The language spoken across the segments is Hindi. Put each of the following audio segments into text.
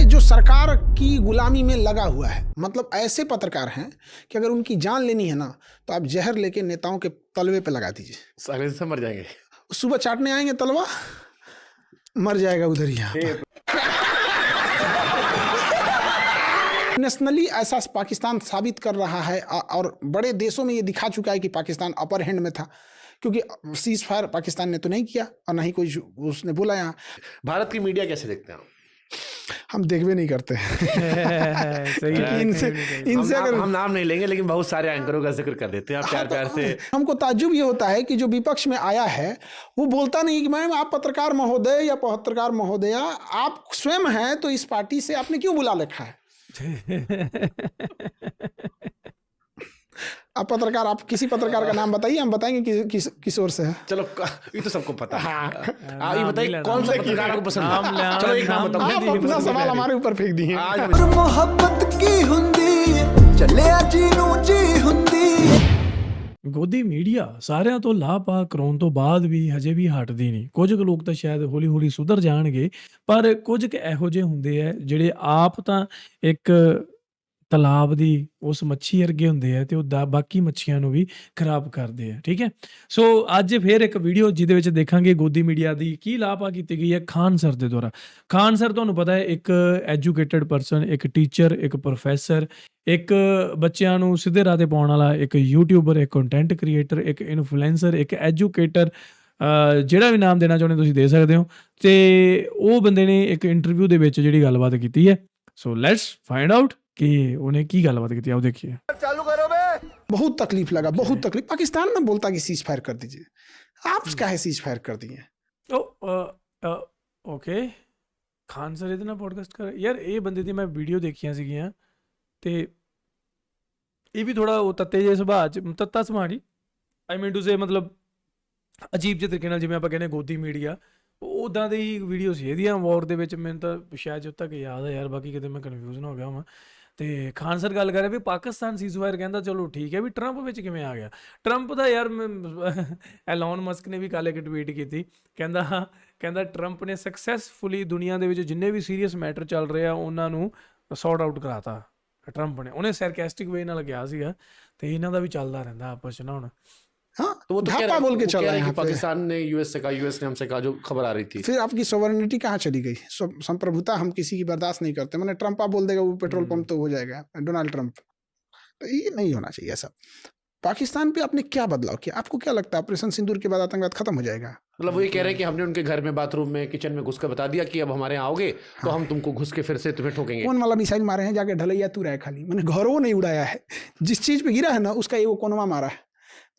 जो सरकार की गुलामी में लगा हुआ है, मतलब ऐसे पत्रकार हैं कि अगर उनकी जान लेनी है ना तो आप जहर लेके नेताओं के तलवे पे लगा दीजिए, अगले से मर जाएंगे। सुबह चाटने आएंगे तलवा, मर जाएगा उधर ही। यहाँ नेशनली ऐसा पाकिस्तान साबित कर रहा है और बड़े देशों में ये दिखा चुका है कि पाकिस्तान अपर हैंड में था, क्योंकि सीज फायर पाकिस्तान ने तो नहीं किया और ना ही कोई उसने बोला। यहाँ भारत की मीडिया कैसे देखते हैं हम देखबे नहीं करते सही है, इनसे अगर हम नाम नहीं लेंगे, लेकिन बहुत सारे एंकरों का जिक्र कर देते हैं आप प्यार प्यार से। हमको ताज्जुब ये होता है कि जो विपक्ष में आया है वो बोलता नहीं कि मैम आप पत्रकार महोदय या पत्रकार महोदया आप स्वयं हैं, तो इस पार्टी से आपने क्यों बुला रखा है? आप पत्रकार, आप किसी पत्रकार का नाम बताइए, हम बताएंगे कि किस ओर से है। चलो ये तो सबको पता है। हाँ। ये बताइए कौन सा पत्रकार आपको पसंद है? चलो एक नाम बताओ। आप अपना सवाल हमारे ऊपर फेंक दिए। आज मोहब्बत की हुंदी चले जीनू जी हुंदी। ਗੋਦੀ ਮੀਡੀਆ ਸਾਰਿਆਂ ਤੋਂ ਲਾਪਾ ਕਰਾਉਣ ਤੋਂ ਬਾਅਦ ਵੀ ਹਜੇ ਵੀ ਹਟਦੀ ਨਹੀਂ। ਕੁਝ ਕੁ ਲੋਕ ਤਾਂ ਸ਼ਾਇਦ ਹੌਲੀ ਹੌਲੀ ਸੁਧਰ ਜਾਣਗੇ, ਪਰ ਕੁਝ ਕੁ ਇਹੋ ਜਿਹੇ ਹੁੰਦੇ ਆ ਜਿਹੜੇ ਆਪ ਤਾਂ ਇੱਕ ਤਲਾਬ ਦੀ ਉਸ ਮੱਛੀ ਵਰਗੇ ਹੁੰਦੇ ਆ ਤੇ ਉਹ ਬਾਕੀ ਮੱਛੀਆਂ ਨੂੰ ਵੀ ਖਰਾਬ ਕਰਦੇ ਆ। ਠੀਕ ਹੈ, ਸੋ ਅੱਜ ਫਿਰ ਇੱਕ ਵੀਡੀਓ ਜਿਹਦੇ ਵਿੱਚ ਦੇਖਾਂਗੇ ਗੋਦੀ ਮੀਡੀਆ ਦੀ ਕੀ ਲਾਪਾ ਕੀਤੀ ਗਈ ਹੈ ਖਾਨ ਸਰ ਦੇ ਦੁਆਰਾ। ਖਾਨ ਸਰ ਤੁਹਾਨੂੰ ਪਤਾ ਹੈ ਇੱਕ ਐਜੂਕੇਟਡ ਪਰਸਨ, ਇੱਕ ਟੀਚਰ, ਇੱਕ ਪ੍ਰੋਫੈਸਰ, ਇੱਕ ਬੱਚਿਆਂ ਨੂੰ ਸਿੱਧੇ ਰਾਹ 'ਤੇ ਪਾਉਣ ਵਾਲਾ ਇੱਕ ਯੂਟਿਊਬਰ, ਇੱਕ ਕੰਟੈਂਟ ਕ੍ਰੀਏਟਰ, ਇੱਕ ਇਨਫਲੂਐਂਸਰ, ਇੱਕ ਐਜੂਕੇਟਰ, ਜਿਹੜਾ ਵੀ ਨਾਮ ਦੇਣਾ ਚਾਹੁੰਦੇ ਤੁਸੀਂ ਦੇ ਸਕਦੇ ਹੋ। ਅਤੇ ਉਹ ਬੰਦੇ ਨੇ ਇੱਕ ਇੰਟਰਵਿਊ ਦੇ ਵਿੱਚ ਜਿਹੜੀ ਗੱਲਬਾਤ ਕੀਤੀ ਹੈ, ਸੋ ਲੈਟਸ फाइंड आउट कि उन्हें की गलबात की। आओ देखिए। चालू करो बे। बहुत तकलीफ लगा, बहुत तकलीफ। पाकिस्तान में बोलता कि सीज फायर कर दीजिए, आप काहे सीज फायर कर दिए? ओके खान सर ਇਹਦੇ ਨਾਲ ਪੋਡਕਾਸਟ ਕਰ ਯਾਰ, ਇਹ ਬੰਦੇ ਦੀ ਮੈਂ ਵੀਡੀਓ ਦੇਖੀਆਂ ਸੀਗੀਆਂ ਤੇ ਇਹ ਵੀ ਥੋੜਾ ਉਹ ਤੱਤੇ ਜਿਹੇ ਸੁਭਾਅ 'ਚ, ਤੱਤਾ ਸੁਭਾਅ ਨਹੀਂ, ਆਈ ਮੀਨ ਟੂ ਸੇ ਮਤਲਬ ਅਜੀਬ ਜਿਹੇ ਤਰੀਕੇ ਨਾਲ, ਜਿਵੇਂ ਆਪਾਂ ਕਹਿੰਦੇ ਗੋਦੀ ਮੀਡੀਆ, ਉੱਦਾਂ ਦੀ ਹੀ ਵੀਡੀਓ ਸੀ ਇਹਦੀਆਂ ਵੌਰ ਦੇ ਵਿੱਚ। ਮੈਨੂੰ ਤਾਂ ਸ਼ਾਇਦ ਜਦੋਂ ਤੱਕ ਯਾਦ ਆ ਯਾਰ, ਬਾਕੀ ਕਿਤੇ ਮੈਂ ਕਨਫਿਊਜ਼ਨ ਹੋ ਗਿਆ ਹਾਂ। ਤੇ ਖਾਨ ਸਰ ਗੱਲ ਕਰ ਰਿਹਾ ਵੀ ਪਾਕਿਸਤਾਨ ਸੀਜ਼ਫਾਇਰ ਕਹਿੰਦਾ ਚਲੋ ਠੀਕ ਹੈ, ਵੀ ਟਰੰਪ ਵਿੱਚ ਕਿਵੇਂ ਆ ਗਿਆ? ਟਰੰਪ ਦਾ ਯਾਰ ਐਲੋਨ ਮਸਕ ਨੇ ਵੀ ਕੱਲ੍ਹ ਇੱਕ ਟਵੀਟ ਕੀਤੀ, ਕਹਿੰਦਾ ਟਰੰਪ ਨੇ ਸਕਸੈਸਫੁਲੀ ਦੁਨੀਆ ਦੇ ਵਿੱਚ ਜਿੰਨੇ ਵੀ ਸੀਰੀਅਸ ਮੈਟਰ ਚੱਲ ਰਹੇ ਆ ਉਹਨਾਂ ਨੂੰ ਸੌਰਟ ਆਊਟ ਕਰਾਤਾ ਟਰੰਪ ने। ਉਹਨੇ ਸਰਕੈਸਟਿਕ ਵੇ ਨਾਲ ਗਿਆ ਸੀਗਾ ਤੇ ਇਹਨਾਂ ਦਾ ਵੀ ਚੱਲਦਾ ਰਹਿੰਦਾ ਆਪਸ 'ਚ ਨਾ ਹੁਣ। हाँ, तो वो तो धापा बोल के चल रहा है यहाँ पे। पाकिस्तान ने यूएस से कहा, यूएस ने हमसे कहा, जो खबर आ रही थी। फिर आपकी सॉवरेनिटी कहाँ चली गई? संप्रभुता हम किसी की बर्दाश्त नहीं करते। मैंने ट्रंप आप बोल देगा वो पेट्रोल पंप तो हो जाएगा, डोनाल्ड ट्रंप। तो ये नहीं होना चाहिए ऐसा। पाकिस्तान पे आपने क्या बदलाव किया? आपको क्या लगता है ऑपरेशन सिंदूर के बाद आतंकवाद खत्म हो जाएगा? मतलब वो ये कह रहे हैं कि हमने उनके घर में, बाथरूम में, किचन में घुस कर बता दिया कि अब हमारे यहाँ आओगे तो हम तुमको घुस के फिर से तुम्हें ठोकेंगे। कौन वाला मिसाइल मारे हैं? जाके ढलैया तू रहा है खाली, मैंने घरों नहीं उड़ाया है। जिस चीज पे गिरा है ना उसका ये वो कोनवा मारा है।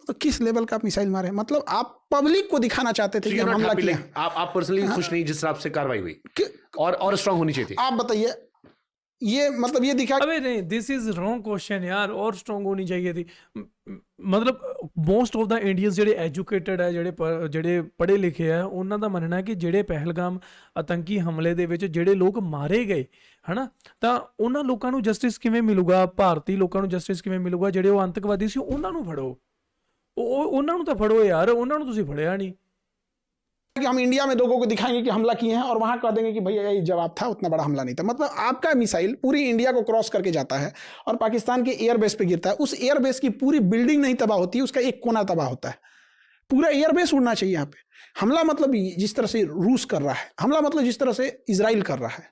तो किस लेवल का आप मिसाइल मारे? मतलब आप पब्लिक को दिखाना चाहते थे कि हम हमला किया। आप पर्सनली खुश नहीं जिस हिसाब से कार्रवाई हुई, और स्ट्रांग होनी चाहिए थी। आप बताइए, ये मतलब ये दिखा। अबे नहीं, दिस इज रॉन्ग क्वेश्चन यार। और स्ट्रॉन्ग होनी चाहिए थी। मतलब ਮੋਸਟ ਆਫ ਦਾ ਇੰਡੀਅਨਸ ਜਿਹੜੇ ਐਜੂਕੇਟਡ ਹੈ, ਜਿਹੜੇ ਪੜ੍ਹੇ ਲਿਖੇ ਆ, ਉਹਨਾਂ ਦਾ ਮੰਨਣਾ ਹੈ ਕਿ ਜਿਹੜੇ ਪਹਿਲਗਾਮ ਆਤੰਕੀ ਹਮਲੇ ਦੇ ਵਿੱਚ ਜਿਹੜੇ ਲੋਕ ਮਾਰੇ ਗਏ ਹੈ ਨਾ, ਤਾਂ ਉਹਨਾਂ ਲੋਕਾਂ ਨੂੰ ਜਸਟਿਸ ਕਿਵੇਂ ਮਿਲੂਗਾ? ਭਾਰਤੀ ਲੋਕਾਂ ਨੂੰ ਜਸਟਿਸ ਕਿਵੇਂ ਮਿਲੂਗਾ? ਜਿਹੜੇ ਉਹ ਆਤੰਕਵਾਦੀ ਸੀ ਉਹਨਾਂ ਨੂੰ ਫੜੋ, ਉਹਨਾਂ ਨੂੰ ਤਾਂ ਫੜੋ ਯਾਰ, ਉਹਨਾਂ ਨੂੰ ਤੁਸੀਂ ਫੜਿਆ ਨਹੀਂ। कि हम इंडिया में लोगों को दिखाएंगे कि हमला किए हैं और वहां कह देंगे कि भैया यही जवाब था, उतना बड़ा हमला नहीं था। मतलब आपका मिसाइल पूरी इंडिया को क्रॉस करके जाता है और पाकिस्तान के एयरबेस पे गिरता है। उस एयरबेस की पूरी बिल्डिंग नहीं तबाह होती, उसका एक कोना तबाह होता है। पूरा एयरबेस उड़ना चाहिए यहाँ पे। हमला मतलब जिस तरह से रूस कर रहा है, हमला मतलब जिस तरह से इजराइल कर रहा है,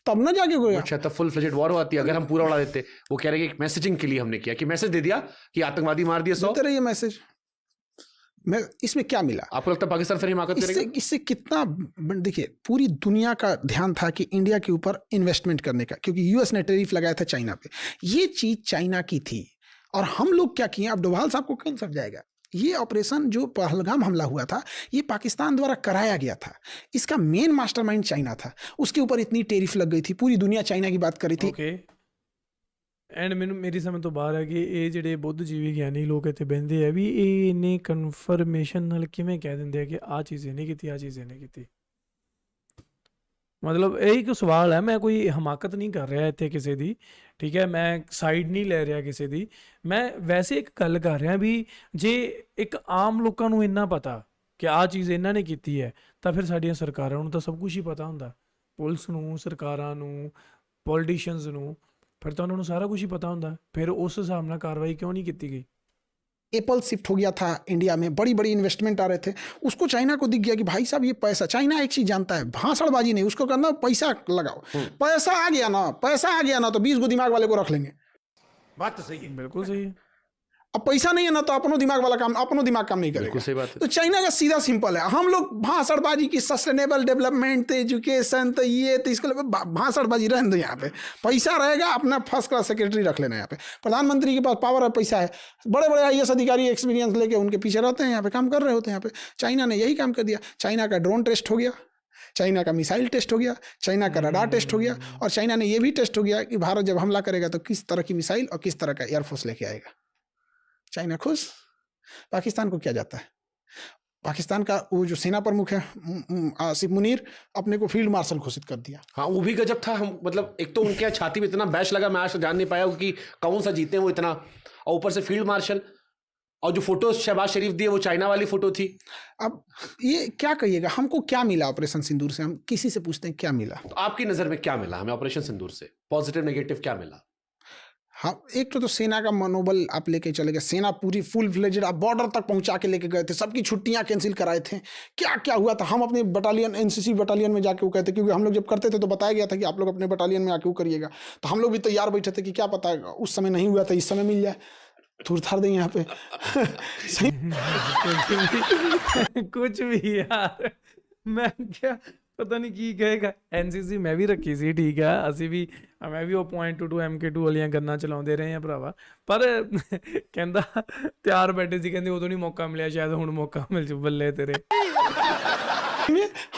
तब ना जाके कोई। अच्छा, तब फुल फ्लेजेड वॉर होती। अगर हम पूरा उड़ा देते, वो कह रहे हैं कि मैसेजिंग के लिए हमने किया, कि मैसेज दे दिया कि आतंकवादी मार दिए 100। देते रहिए मैसेज, मैं इसमें क्या मिला? आपको लगता है पाकिस्तान फिर हिमाकत करेगा? इससे कितना, देखिए पूरी दुनिया का ध्यान था कि इंडिया के ऊपर इन्वेस्टमेंट करने का, क्योंकि यूएस ने टैरिफ लगाया था चाइना पे। ये चीज चाइना की थी और हम लोग क्या किए? अब डोभाल साहब को कल समझाएगा। ये ऑपरेशन जो पहलगाम हमला हुआ था ये पाकिस्तान द्वारा कराया गया था। इसका मेन मास्टरमाइंड चाइना था। उसके ऊपर इतनी टैरिफ लग गई थी, पूरी दुनिया चाइना की बात कर रही थी। ओके, ਐਂਡ ਮੇਰੀ ਸਮਝ ਤੋਂ ਬਾਹਰ ਹੈ ਕਿ ਇਹ ਜਿਹੜੇ ਬੁੱਧਜੀਵੀ ਗਿਆਨੀ ਲੋਕ ਇੱਥੇ ਬਹਿੰਦੇ ਆ ਵੀ ਇਹ ਇੰਨੇ ਕਨਫਰਮੇਸ਼ਨ ਨਾਲ ਕਿਵੇਂ ਕਹਿ ਦਿੰਦੇ ਆ ਕਿ ਆਹ ਚੀਜ਼ ਇਹਨੇ ਕੀਤੀ, ਆਹ ਚੀਜ਼ ਇਹਨੇ ਕੀਤੀ। ਮਤਲਬ ਇਹ ਇੱਕ ਸਵਾਲ ਹੈ, ਮੈਂ ਕੋਈ ਹਮਾਕਤ ਨਹੀਂ ਕਰ ਰਿਹਾ ਇੱਥੇ ਕਿਸੇ ਦੀ, ਠੀਕ ਹੈ, ਮੈਂ ਸਾਈਡ ਨਹੀਂ ਲੈ ਰਿਹਾ ਕਿਸੇ ਦੀ, ਮੈਂ ਵੈਸੇ ਇੱਕ ਗੱਲ ਕਰ ਰਿਹਾ ਵੀ ਜੇ ਇੱਕ ਆਮ ਲੋਕਾਂ ਨੂੰ ਇੰਨਾ ਪਤਾ ਕਿ ਆਹ ਚੀਜ਼ ਇਹਨਾਂ ਨੇ ਕੀਤੀ ਹੈ ਤਾਂ ਫਿਰ ਸਾਡੀਆਂ ਸਰਕਾਰਾਂ ਨੂੰ ਤਾਂ ਸਭ ਕੁਛ ਹੀ ਪਤਾ ਹੁੰਦਾ। ਪੁਲਿਸ ਨੂੰ, ਸਰਕਾਰਾਂ ਨੂੰ, ਪੋਲੀਟੀਸ਼ੀਅਨਸ ਨੂੰ, ਫਿਰ ਤਾਂ ਉਹਨਾਂ ਨੂੰ ਸਾਰਾ ਕੁਝ ਹੀ ਪਤਾ ਹੁੰਦਾ, ਫਿਰ ਉਸ ਹਿਸਾਬ ਨਾਲ ਕਾਰਵਾਈ ਕਿਉਂ नहीं ਕੀਤੀ ਗਈ? एप्पल शिफ्ट हो गया था इंडिया में, बड़ी बड़ी इन्वेस्टमेंट आ रहे थे, उसको चाइना को दिख गया कि भाई साहब ये पैसा, चाइना एक चीज़ जानता है, भाषणबाजी नहीं, उसको करना पैसा लगाओ, पैसा आ गया ना, पैसा आ गया ना तो 20 गो दिमाग वाले को रख लेंगे। बात तो सही है, बिल्कुल सही है। अब पैसा नहीं है ना तो अपनो दिमाग वाला काम, अपनो दिमाग काम नहीं बिल्कुल करेगा। सही बात है। तो चाइना का सीधा सिंपल है, हम लोग भाषणबाजी की सस्टेनेबल डेवलपमेंट तो एजुकेशन तो ये तो इसके लिए भाषणबाजी रहने दो। यहाँ पे पैसा रहेगा, अपना फर्स्ट क्लास सेक्रेटरी रख लेना। यहाँ पे प्रधानमंत्री के पास पावर है, पैसा है, बड़े बड़े IAS अधिकारी एक्सपीरियंस लेके उनके पीछे रहते हैं, यहाँ पे काम कर रहे होते हैं। यहाँ पे चाइना ने यही काम कर दिया। चाइना का ड्रोन टेस्ट हो गया, चाइना का मिसाइल टेस्ट हो गया, चाइना का रडार टेस्ट हो गया, और चाइना ने यह भी टेस्ट हो गया कि भारत जब हमला करेगा तो किस तरह की मिसाइल और किस तरह का एयरफोर्स लेके आएगा। चाइना खुश, पाकिस्तान को क्या जाता है? पाकिस्तान का वो जो सेना प्रमुख है आसिफ मुनीर, अपने को फील्ड मार्शल घोषित कर दिया। हाँ, वो भी गजब था। हम मतलब एक तो उनके छाती में इतना बैश लगा, मैं आज तक जान नहीं पाया कि कौन सा जीते हैं वो इतना, और ऊपर से फील्ड मार्शल, और जो फोटो शहबाज शरीफ दिए वो चाइना वाली फोटो थी। अब ये क्या कहिएगा, हमको क्या मिला ऑपरेशन सिंदूर से? हम किसी से पूछते हैं क्या मिला। तो आपकी नजर में क्या मिला हमें ऑपरेशन सिंदूर से? पॉजिटिव नेगेटिव क्या मिला? हाँ, एक तो सेना का मनोबल आप लेके चले गए, सेना पूरी फुल फ्लेजेड आप बॉर्डर तक पहुंचा के लेके गए थे, सबकी छुट्टियां कैंसिल कराए थे, क्या क्या हुआ था। हम अपने बटालियन NCC बटालियन में जाके वो कहते, क्योंकि हम लोग जब करते थे तो बताया गया था कि आप लोग अपने बटालियन में आके वो करिएगा, तो हम लोग भी तैयार बैठे थे कि क्या पता उस समय नहीं हुआ था, इस समय मिल जाए, थूर थार दें यहाँ पे। सही कुछ भी यार, मैं क्या ਪਤਾ ਨਹੀਂ ਕੀ ਕਹੇਗਾ। NCC ਮੈਂ ਵੀ ਰੱਖੀ ਸੀ, ਠੀਕ ਆ, ਅਸੀਂ ਵੀ, ਮੈਂ ਵੀ ਉਹ .22 MK2 ਵਾਲੀਆਂ ਗੰਨਾਂ ਚਲਾਉਂਦੇ ਰਹੇ ਆ ਭਰਾਵਾ, ਪਰ ਕਹਿੰਦਾ ਤਿਆਰ ਬੈਠੇ ਸੀ, ਕਹਿੰਦੇ ਉਦੋਂ ਨਹੀਂ ਮੌਕਾ ਮਿਲਿਆ, ਸ਼ਾਇਦ ਹੁਣ मौका मिल जू। ਬੱਲੇ ਤੇਰੇ।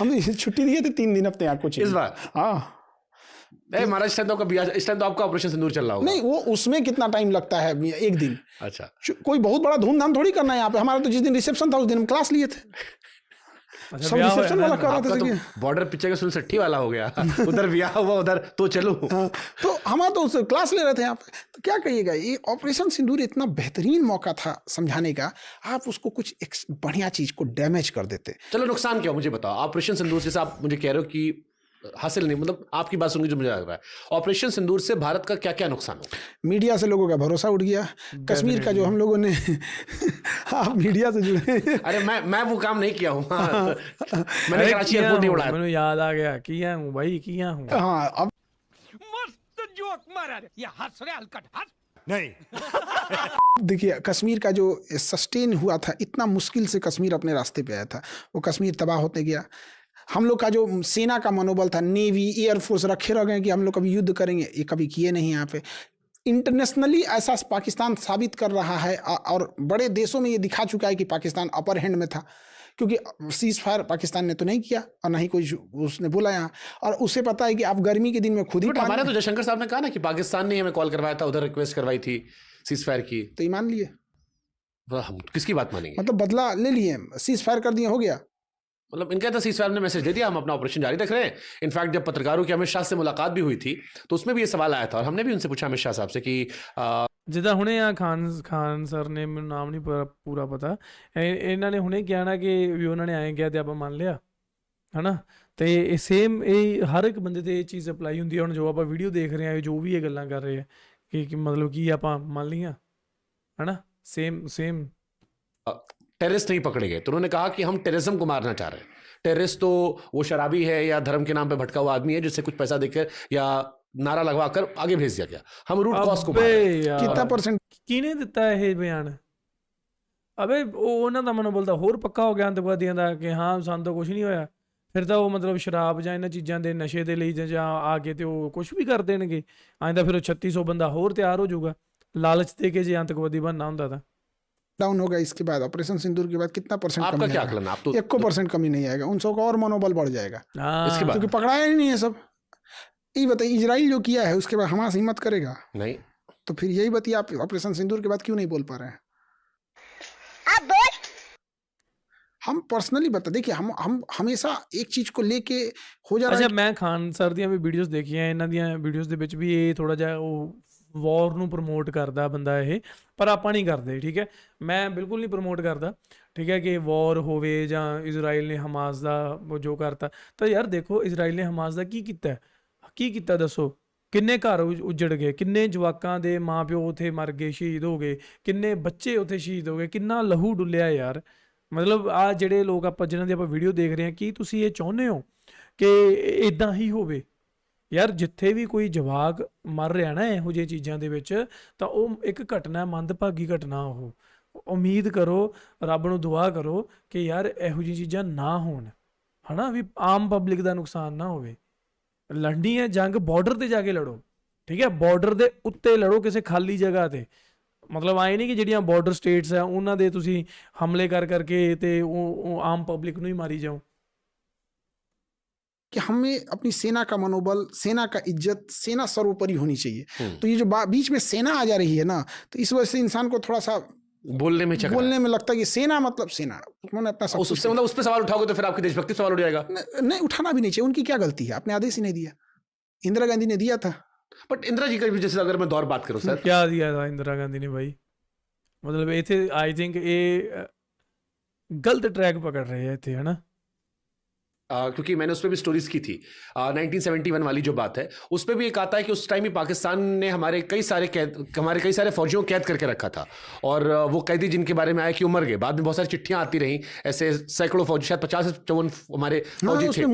हमने छुट्टी दिए थे 3 दिन अपने आप को चाहिए इस बार? हाँ महाराज, इस टाइम तो आपका इस टाइम तो आपका ऑपरेशन सिंदूर चल रहा होगा। नहीं, वो उसमें कितना टाइम लगता है, एक दिन। अच्छा, कोई बहुत बड़ा धूमधाम थोड़ी करना है यहाँ पे। हमारा तो जिस दिन रिसेप्शन था उस दिन हम क्लास लिए थे। सब रिसेप्शन वाला कर रहा था। तो बॉर्डर पीछे का 67 वाला हो गया। उधर ब्याह हुआ, उधर तो चलो। तो हमारा तो उस क्लास ले रहे थे यहाँ पे। तो क्या कहिएगा, ये ऑपरेशन सिंदूर इतना बेहतरीन मौका था समझाने का, आप उसको कुछ एक बढ़िया चीज को डैमेज कर देते। चलो, नुकसान क्या मुझे बताओ। ऑपरेशन सिंदूर से आप मुझे कह रहे हो कि हासिल नहीं, मतलब आपकी बात सुन के जो मुझे लग रहा है, ऑपरेशन सिंदूर से भारत का क्या क्या नुकसान हो? मीडिया से लोगों का भरोसा उठ गया। कश्मीर का जो हम लोगों ने आप मीडिया से जुड़े। अरे मैं वो काम नहीं किया हूँ। मैंने कराची एयरपोर्ट नहीं उड़ाया। मैंने याद आ गया, किया हूँ भाई, किया हूँ। हाँ, अब मस्त जोक मारा रे, ये हंस रहे हलकट हंस नहीं। देखिए, कश्मीर का जो सस्टेन हुआ था, इतना मुश्किल से कश्मीर अपने रास्ते पे आया था, वो कश्मीर तबाह होते गया। हम लोग का जो सेना का मनोबल था, नेवी एयरफोर्स रखे रह गए कि हम लोग कभी युद्ध करेंगे, ये कभी किए नहीं। यहाँ पे इंटरनेशनली ऐसा पाकिस्तान साबित कर रहा है, और बड़े देशों में ये दिखा चुका है कि पाकिस्तान अपर हैंड में था, क्योंकि सीज फायर पाकिस्तान ने तो नहीं किया और ना ही कोई उसने बोला यहाँ। और उसे पता है कि आप गर्मी के दिन में खुद ही हमारे तो जयशंकर साहब ने कहा ना कि पाकिस्तान ने हमें कॉल करवाया था, उधर रिक्वेस्ट करवाई थी सीज फायर की, तो ये मान लिए। हम किसकी बात मानेंगे? मतलब बदला ले लिए, सीज फायर कर दिए, हो गया। मतलब इनका तो सीज फायर ने मैसेज दे दिया, हम अपना ऑपरेशन जारी रख रहे हैं। इनफैक्ट जब पत्रकारों की अमित शाह से मुलाकात भी हुई थी तो उसमें भी ये सवाल आया था, और हमने भी उनसे पूछा अमित शाह साहब से कि ਜਿੱਦਾਂ ਹੁਣੇ ਆ ਖਾਨ ਸਰ ਨੇ, ਮੈਨੂੰ ਨਾਮ ਨਹੀਂ ਪੂਰਾ ਪਤਾ, ਇਹਨਾਂ ਨੇ ਹੁਣੇ ਕਿਹਾ ਨਾ ਕਿ ਵੀ ਉਹਨਾਂ ਨੇ ਐਂ ਕਿਹਾ ਤੇ ਆਪਾਂ ਮੰਨ ਲਿਆ, ਹਨਾ। ਤੇ ਇਹ ਸੇਮ ਇਹ ਹਰ ਇੱਕ ਬੰਦੇ ਤੇ ਇਹ ਚੀਜ਼ ਅਪਲਾਈ ਹੁੰਦੀ ਹੈ। ਹੁਣ ਜੋ ਆਪਾਂ ਵੀਡੀਓ ਦੇਖ ਰਹੇ ਆ, ਜੋ ਵੀ ਇਹ ਗੱਲਾਂ ਕਰ ਰਹੇ ਆ, ਕਿ ਮਤਲਬ ਕੀ ਆਪਾਂ ਮੰਨ ਲਈਆਂ, ਹਨਾ। सेम टेररिस्ट नहीं पकड़े गए, तो उन्होंने कहा कि हम टेररिज्म को मारना चाह रहे हैं। टेररिस्ट तो वो शराबी है या धर्म के नाम पे भटका हुआ आदमी है जिससे कुछ पैसा देकर या नारा लगवा कर आगे भेज दिया गया। हम रूट कॉज को मार रहे हैं। कितना परसेंट ਕਿਹਨੇ ਦਿੱਤਾ ਇਹ ਬਿਆਨ? ਅਬੇ ਉਹਨਾਂ ਦਾ ਮਨੋਬਲ ਤਾਂ ਹੋਰ ਪੱਕਾ ਹੋ ਗਿਆ ਅੰਤਵਾਦੀਆਂ ਦਾ ਕਿ ਹਾਂ ਸਾਨੂੰ ਤਾਂ ਕੁਝ ਨਹੀਂ ਹੋਇਆ। ਫਿਰ ਤਾਂ ਉਹ ਮਤਲਬ ਸ਼ਰਾਬ ਜਾਂ ਇਹਨਾਂ ਚੀਜ਼ਾਂ ਦੇ ਨਸ਼ੇ ਦੇ ਲਈ ਜਾਂ ਆ ਕੇ ਤੇ ਉਹ ਕੁਝ ਵੀ ਕਰ ਦੇਣਗੇ। ਐਂ ਤਾਂ ਫਿਰ ਉਹ 3600 ਬੰਦਾ ਹੋਰ ਤਿਆਰ ਹੋ ਜਾਊਗਾ ਲਾਲਚ ਦੇ ਕੇ, ਜੇ ਅੰਤਵਾਦੀ ਬਣਨਾ ਹੁੰਦਾ ਤਾਂ। डाउन होगा इसके बाद, ऑपरेशन सिंदूर के बाद कितना परसेंट आपका क्या आकलन है? आप तो 1% कमी नहीं आएगा, उन सबका और मनोबल बढ़ जाएगा। इसके बाद क्योंकि पकड़ाया ही नहीं है सब। ये बताइए, इजराइल जो किया है उसके बाद हमास हिम्मत करेगा? नहीं। तो फिर यही बताइए, आप ऑपरेशन सिंदूर के बाद क्यों नहीं बोल पा रहे हैं? हम पर्सनली बता, देखिए हम हमेशा एक चीज को लेके हो जा रहा है। ਅੱਛਾ, ਮੈਂ ਖਾਨ ਸਰ ਦੀਆਂ ਵੀ ਵੀਡੀਓਜ਼ ਦੇਖੀਆਂ, ਇਹਨਾਂ ਦੀਆਂ ਵੀਡੀਓਜ਼ ਦੇ ਵਿੱਚ ਵੀ ਇਹ ਥੋੜਾ ਜਿਹਾ ਉਹ ਵੌਰ ਨੂੰ ਪ੍ਰਮੋਟ ਕਰਦਾ ਬੰਦਾ ਇਹ, ਪਰ ਆਪਾਂ ਨਹੀਂ ਕਰਦੇ, ਠੀਕ ਹੈ। ਮੈਂ ਬਿਲਕੁਲ ਨਹੀਂ ਪ੍ਰਮੋਟ ਕਰਦਾ, ਠੀਕ ਹੈ, ਕਿ ਵੌਰ ਹੋਵੇ ਜਾਂ ਇਜ਼ਰਾਈਲ ਨੇ ਹਮਾਸ ਦਾ ਉਹ ਜੋ ਕਰਤਾ। ਤਾਂ ਯਾਰ ਦੇਖੋ, ਇਜ਼ਰਾਈਲ ਨੇ ਹਮਾਸ ਦਾ ਕੀ ਕੀਤਾ, ਕੀ ਕੀਤਾ ਦੱਸੋ? ਕਿੰਨੇ ਘਰ ਉਜੜ ਗਏ, ਕਿੰਨੇ ਜਵਾਕਾਂ ਦੇ ਮਾਂ ਪਿਓ ਉੱਥੇ ਮਰ ਗਏ, ਸ਼ਹੀਦ ਹੋ ਗਏ, ਕਿੰਨੇ ਬੱਚੇ ਉੱਥੇ ਸ਼ਹੀਦ ਹੋ ਗਏ, ਕਿੰਨਾ ਲਹੂ ਡੁੱਲਿਆ ਯਾਰ। ਮਤਲਬ ਆ ਜਿਹੜੇ ਲੋਕ ਆਪਾਂ ਜਿਨ੍ਹਾਂ ਦੀ ਆਪਾਂ ਵੀਡੀਓ ਦੇਖ ਰਹੇ ਹਾਂ, ਕੀ ਤੁਸੀਂ ਇਹ ਚਾਹੁੰਦੇ ਹੋ ਕਿ ਇਦਾਂ ਹੀ ਹੋਵੇ? ਯਾਰ ਜਿੱਥੇ ਵੀ ਕੋਈ ਜਵਾਕ ਮਰ ਰਿਹਾ ਨਾ ਇਹੋ ਜਿਹੀਆਂ ਚੀਜ਼ਾਂ ਦੇ ਵਿੱਚ, ਤਾਂ ਉਹ ਇੱਕ ਘਟਨਾ, ਮੰਦਭਾਗੀ ਘਟਨਾ। ਉਹ ਉਮੀਦ ਕਰੋ, ਰੱਬ ਨੂੰ ਦੁਆ ਕਰੋ ਕਿ ਯਾਰ ਇਹੋ ਜਿਹੀਆਂ ਚੀਜ਼ਾਂ ਨਾ ਹੋਣ, ਹੈ ਨਾ, ਵੀ ਆਮ ਪਬਲਿਕ ਦਾ ਨੁਕਸਾਨ ਨਾ ਹੋਵੇ। ਲੜਨੀ ਹੈ ਜੰਗ, ਬਾਰਡਰ ਤੇ ਜਾ ਕੇ ਲੜੋ, ਠੀਕ ਹੈ, ਬਾਰਡਰ ਦੇ ਉੱਤੇ ਲੜੋ, ਕਿਸੇ ਖਾਲੀ ਜਗ੍ਹਾ ਤੇ। ਮਤਲਬ ਆਏ ਨਹੀਂ ਕਿ ਜਿਹੜੀਆਂ ਬਾਰਡਰ ਸਟੇਟਸ ਆ ਉਹਨਾਂ ਦੇ ਤੁਸੀਂ ਹਮਲੇ ਕਰ ਕਰਕੇ ਤੇ ਉਹ ਆਮ ਪਬਲਿਕ ਨੂੰ ਹੀ ਮਾਰੀ ਜਾਓ। कि हमें अपनी सेना का मनोबल, सेना का इज्जत, सेना सर्वोपरि होनी चाहिए। तो ये जो बीच में सेना आ जा रही है ना, तो इस वजह से इंसान को थोड़ा सा बोलने में लगता है कि सेना मतलब सेना, उन्होंने अपना सब उससे मतलब उस पर सवाल उठाओगे तो फिर आपकी देशभक्ति सवाल उठ जाएगा। नहीं, उठाना भी नहीं चाहिए। उनकी क्या गलती है? आपने आदेश ही नहीं दिया, इंदिरा गांधी ने दिया था। बट इंदिरा जी का भी, जैसे अगर मैं दौर बात करूं सर, क्या दिया था इंदिरा गांधी ने भाई? मतलब इतने आई थिंक ये गलत ट्रैक पकड़ रहे हैं इतने, है ना। क्योंकि मैंने उस पर भी स्टोरीज की थी। 1971 वाली जो बात है, उस पर भी एक आता है कि उस टाइम ही पाकिस्तान ने हमारे कई सारे फौजियों को कैद करके रखा था, और वो कैदी जिनके बारे में आया कि वो मर गए। बाद में बहुत सारी चिट्ठियां आती रहीं, ऐसे सैकड़ों फौजी, शायद 50 से 54 हमारे फौजी थे।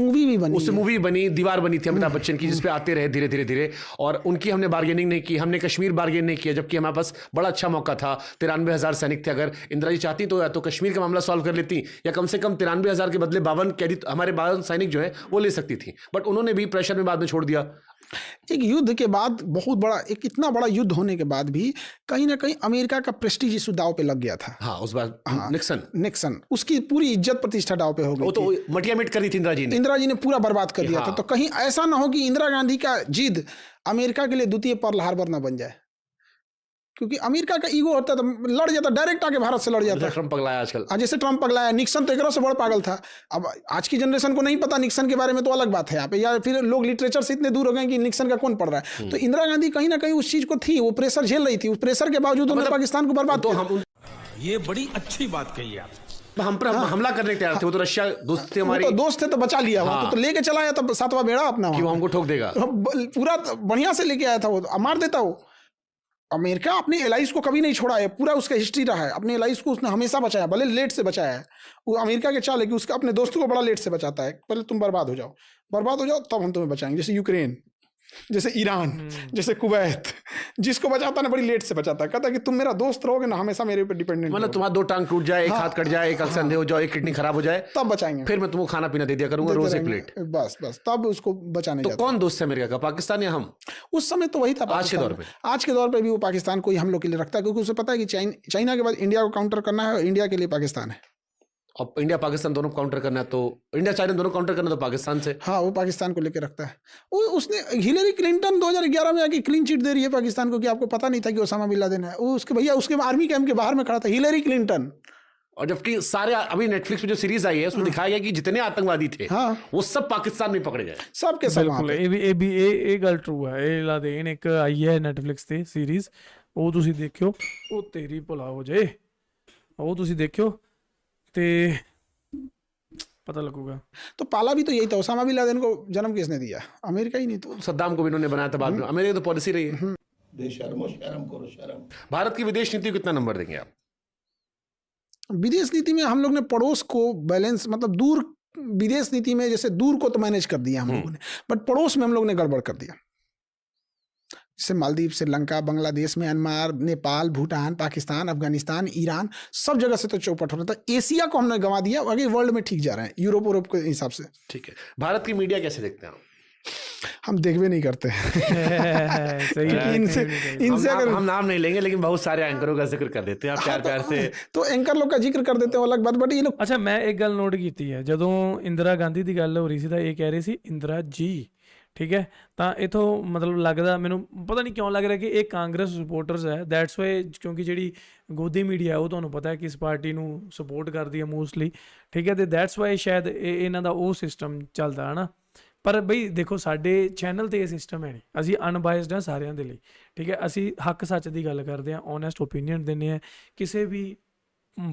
उससे मूवी बनी, दीवार बनी थी अमिताभ बच्चन की, जिसपे आते रहे धीरे धीरे धीरे, और उनकी हमने बार्गेनिंग नहीं की, हमने कश्मीर बार्गेन नहीं किया, जबकि हमारे पास बड़ा अच्छा मौका था। 93,000 सैनिक थे। अगर इंदिरा जी चाहती तो या तो कश्मीर का मामला सॉल्व कर लेती, या कम से कम 93,000 के बदले 52 कैदी हमारे सैनिक जो है वो ले सकती थी। बट उन्होंने भी प्रेशर में बाद में छोड़ दिया। एक युद्ध के बाद, बहुत बड़ा, एक इतना बड़ा युद्ध होने के बाद भी कहीं ना कहीं अमेरिका का प्रेस्टीज इस दाव पे लग गया था। हाँ, उस बार निक्सन उसकी पूरी इज्जत प्रतिष्ठा दाव पे हो गई। वो तो मटिया मिट कर दी थी इंदिरा जी ने पूरा बर्बाद कर दिया था। तो कहीं ऐसा ना हो कि इंदिरा गांधी का जिद अमेरिका के लिए द्वितीय पर्ल हार्बर ना बन जाए, क्योंकि अमेरिका का ईगो होता तो लड़ जाता, डायरेक्ट आके भारत से लड़ जाता। ट्रम्प पगलाया आजकल, जैसे ट्रम्प पगलाया। निक्सन तो एक से बड़ा पागल था। अब आज की जनरेशन को नहीं पता निक्सन के बारे में, तो अलग बात है यहाँ पे, या फिर लोग लिटरेचर से इतने दूर हो गए कि निक्सन का कौन पढ़ रहा है। तो इंदिरा गांधी कहीं ना कहीं उस चीज को थी, वो प्रेशर झेल रही थी। उस प्रेशर के बावजूद उन्होंने पाकिस्तान को बर्बाद किया। ये बड़ी अच्छी बात कही आप। हम पर हमला करने के तैयार थे। वो तो रशिया दोस्त थे हमारे, दोस्त थे तो बचा लिया। वो तो लेके चला आया था 7वां बेड़ा अपना, कि वो हमको ठोक देगा। पूरा बढ़िया से लेके आया था, वो मार देता। वो अमेरिका अपने एलाइज को कभी नहीं छोड़ा है, पूरा उसका हिस्ट्री रहा है। अपने एलाइज को उसने हमेशा बचाया, भले लेट से बचाया है। वो अमेरिका के चाल है कि उसका अपने दोस्तों को बड़ा लेट से बचाता है। पहले तुम बर्बाद हो जाओ तब हम तुम्हें बचाएंगे। जैसे यूक्रेन, जैसे ईरान, जैसे कुवैत, जिसको बचाता ना बड़ी लेट से बचाता है। कहता है कि तुम मेरा दोस्त रहोगे ना, हमेशा मेरे ऊपर डिपेंडेंट। मतलब तुम्हारा 2 टांग टूट जाए, एक हाथ कट जाए, एक अंधे हो जाओ, एक किडनी खराब हो जाए, तब बचाएंगे। फिर मैं तुमको खाना पीना दे दिया करूंगा रोज 1 प्लेट। बस तब उसको बचाने। तो कौन दोस्त है अमेरिका का, पाकिस्तान या हम? उस समय तो वही था। आज के दौर पे भी वो पाकिस्तान को ही हम लोग के लिए रखता है, क्योंकि उसे पता है कि चाइना के बाद इंडिया को काउंटर करना है, और इंडिया के लिए पाकिस्तान है। और इंडिया पाकिस्तान दोनों काउंटर करना है, तो इंडिया चाइना दोनों काउंटर करना तो पाकिस्तान से। हाँ, वो पाकिस्तान को लेकर रखता है। उसने हिलेरी क्लिंटन 2011 में आके क्लीन चिट दे रही है पाकिस्तान को, कि आपको पता नहीं था कि ओसामा बिन लादेन है। वो उसके भैया उसके आर्मी कैंप के बाहर में खड़ा था, हिलेरी क्लिंटन। और जबकि सारे अभी नेटफ्लिक्स पे जो सीरीज आई है उसमें दिखाया गया कि जितने आतंकवादी थे, वो सब पाकिस्तान में पकड़े गए, सबके सब। बिल्कुल, ਇਹ ਗੱਲ ਟਰੂ ਹੈ। ਇਹ ਲਾਦੇਨ ਇੱਕ ਆਈ ਹੈ ਨੈਟਫਲਿਕਸ ਤੇ ਸੀਰੀਜ਼, ਉਹ ਤੁਸੀਂ ਦੇਖਿਓ, ਉਹ ਤੇਰੀ ਭਲਾ ਹੋ ਜਾਏ, ਉਹ ਤੁਸੀਂ ਦੇਖਿਓ ਤੇ पता लगेगा। तो पाला भी तो यही था। ओसामा बिन लादेन को जन्म किसने दिया? अमेरिका ही नहीं तो। सद्दाम को भी इन्होंने बनाया था बाद में। अमेरिका तो पॉलिसी रही है। शर्म करो शर्म। भारत की विदेश नीति को कितना नंबर देंगे आप? विदेश नीति में हम लोग ने पड़ोस को बैलेंस, मतलब दूर, विदेश नीति में जैसे दूर को तो मैनेज कर दिया हम लोगों ने, बट पड़ोस में हम लोग ने गड़बड़ कर दिया। जैसे मालदीव, श्रीलंका, बांग्लादेश, म्यांमार, नेपाल, भूटान, पाकिस्तान, अफगानिस्तान, ईरान, सब जगह से तो चौपट हो रहा था। एशिया को हमने गंवा दिया, आगे वर्ल्ड में ठीक जा रहे हैं, यूरोप के हिसाब से। ठीक है, भारत की मीडिया कैसे देखते हैं आप? हम देखवे नहीं करते। इनसे अगर हम नाम नहीं लेंगे, लेकिन बहुत सारे एंकरों का जिक्र कर देते हैं आप प्यार से। तो एंकर लोग का जिक्र कर देते हैं, अलग बात। बट ये लोग, अच्छा, मैं एक गल नोट की है, ਜਦੋਂ ਇੰਦਰਾ ਗਾਂਧੀ ਦੀ ਗੱਲ ਹੋ ਰਹੀ ਸੀ ਤਾਂ ਇਹ ਕਹਿ ਰਹੇ ਸੀ ਇੰਦਰਾ ਜੀ, ਠੀਕ ਹੈ। ਤਾਂ ਇਥੋਂ ਮਤਲਬ ਲੱਗਦਾ, ਮੈਨੂੰ ਪਤਾ ਨਹੀਂ ਕਿਉਂ ਲੱਗ ਰਿਹਾ ਕਿ ਇਹ ਕਾਂਗਰਸ ਸਪੋਰਟਰਸ ਹੈ, ਦੈਟਸ ਵਾਈ, ਕਿਉਂਕਿ ਜਿਹੜੀ ਗੋਦੀ ਮੀਡੀਆ ਉਹ ਤੁਹਾਨੂੰ ਪਤਾ ਹੈ ਕਿਸ ਪਾਰਟੀ ਨੂੰ ਸਪੋਰਟ ਕਰਦੀ ਹੈ ਮੋਸਟਲੀ, ਠੀਕ ਹੈ। ਤੇ ਦੈਟਸ ਵਾਈ ਸ਼ਾਇਦ ਇਹਨਾਂ ਦਾ ਉਹ ਸਿਸਟਮ ਚੱਲਦਾ ਹੈ ਨਾ। ਪਰ ਬਈ ਦੇਖੋ ਸਾਡੇ ਚੈਨਲ ਤੇ ਇਹ ਸਿਸਟਮ ਹੈ ਨਹੀਂ, ਅਸੀਂ ਅਨਬਾਇਸਡ ਹਾਂ ਸਾਰਿਆਂ ਦੇ ਲਈ, ਠੀਕ ਹੈ। ਅਸੀਂ ਹੱਕ ਸੱਚ ਦੀ ਗੱਲ ਕਰਦੇ ਹਾਂ, ਓਨੈਸਟ ਓਪੀਨੀਅਨ ਦਿੰਦੇ ਹਾਂ। ਕਿਸੇ ਵੀ